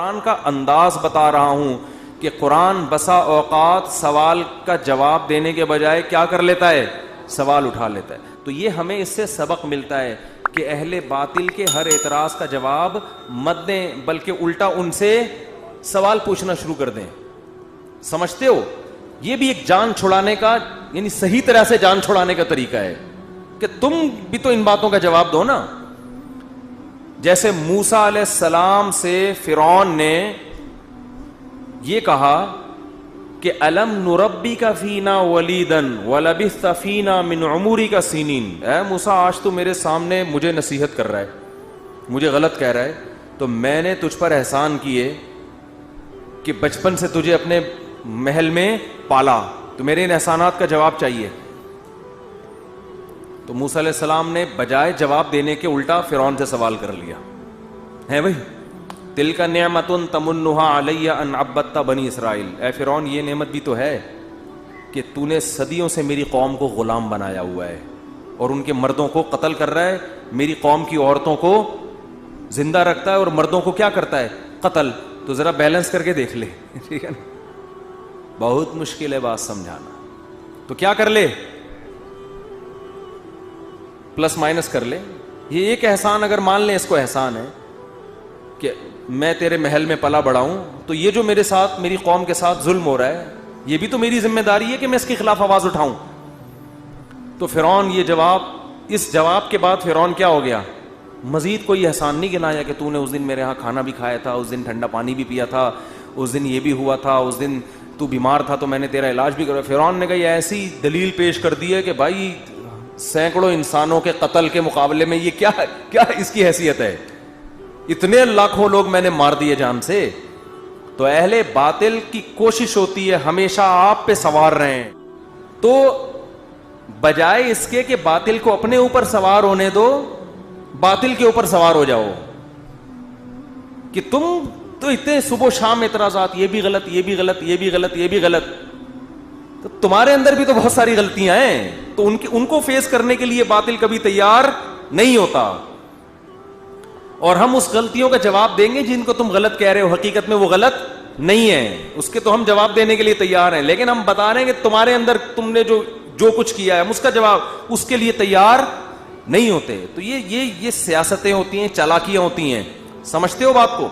قرآن کا انداز بتا رہا ہوں کہ قرآن بسا اوقات سوال کا جواب دینے کے بجائے کیا کر لیتا ہے؟ سوال اٹھا لیتا ہے. تو یہ ہمیں اس سے سبق ملتا ہے کہ اہل باطل کے ہر اعتراض کا جواب مت دیں، بلکہ الٹا ان سے سوال پوچھنا شروع کر دیں. سمجھتے ہو؟ یہ بھی ایک جان چھڑانے کا، یعنی صحیح طرح سے جان چھڑانے کا طریقہ ہے کہ تم بھی تو ان باتوں کا جواب دو نا. جیسے موسیٰ علیہ السلام سے فرعون نے یہ کہا کہ الم نربک فینا ولیدا ولبثت فینا من عمرک سنین. اے موسیٰ، آج تو میرے سامنے مجھے نصیحت کر رہا ہے، مجھے غلط کہہ رہا ہے، تو میں نے تجھ پر احسان کیے کہ بچپن سے تجھے اپنے محل میں پالا، تو میرے ان احسانات کا جواب چاہیے. تو موسیٰ علیہ السلام نے بجائے جواب دینے کے الٹا فرعون سے سوال کر لیا ہے بھائی. تلک نعمت تمنها علی ان عبدت بنی اسرائیل. اے فرعون، یہ نعمت بھی تو ہے کہ تو نے صدیوں سے میری قوم کو غلام بنایا ہوا ہے اور ان کے مردوں کو قتل کر رہا ہے، میری قوم کی عورتوں کو زندہ رکھتا ہے اور مردوں کو کیا کرتا ہے؟ قتل. تو ذرا بیلنس کر کے دیکھ لے. ٹھیک ہے نا؟ بہت مشکل ہے بات سمجھانا. تو کیا کر لے؟ پلس مائنس کر لے. یہ ایک احسان اگر مان لیں اس کو احسان ہے کہ میں تیرے محل میں پلا بڑا ہوں، تو یہ جو میرے ساتھ میری قوم کے ساتھ ظلم ہو رہا ہے، یہ بھی تو میری ذمہ داری ہے کہ میں اس کے خلاف آواز اٹھاؤں. تو فرعون اس جواب کے بعد فرعون کیا ہو گیا؟ مزید کوئی احسان نہیں گنایا کہ تو نے اس دن میرے ہاں کھانا بھی کھایا تھا، اس دن ٹھنڈا پانی بھی پیا تھا، اس دن یہ بھی ہوا تھا، اس دن تو بیمار تھا تو میں نے تیرا علاج بھی کرا. فرعون نے کہا ایسی دلیل پیش کر دی ہے کہ بھائی سینکڑوں انسانوں کے قتل کے مقابلے میں یہ کیا اس کی حیثیت ہے؟ اتنے لاکھوں لوگ میں نے مار دیے جان سے. تو اہل باطل کی کوشش ہوتی ہے ہمیشہ آپ پہ سوار رہیں، تو بجائے اس کے کہ باطل کو اپنے اوپر سوار ہونے دو، باطل کے اوپر سوار ہو جاؤ کہ تم تو اتنے صبح و شام اعتراضات، یہ بھی غلط، یہ بھی غلط، یہ بھی غلط، یہ بھی غلط. تو تمہارے اندر بھی تو بہت ساری غلطیاں ہیں، تو ان کو فیس کرنے کے لیے باطل کبھی تیار نہیں ہوتا. اور ہم اس غلطیوں کا جواب دیں گے جن کو تم غلط کہہ رہے ہو، حقیقت میں وہ غلط نہیں ہے، اس کے تو ہم جواب دینے کے لیے تیار ہیں. لیکن ہم بتا رہے ہیں کہ تمہارے اندر تم نے جو کچھ کیا ہے ہم اس کا جواب اس کے لیے تیار نہیں ہوتے. تو یہ سیاستیں ہوتی ہیں، چالاکیاں ہوتی ہیں. سمجھتے ہو بات کو؟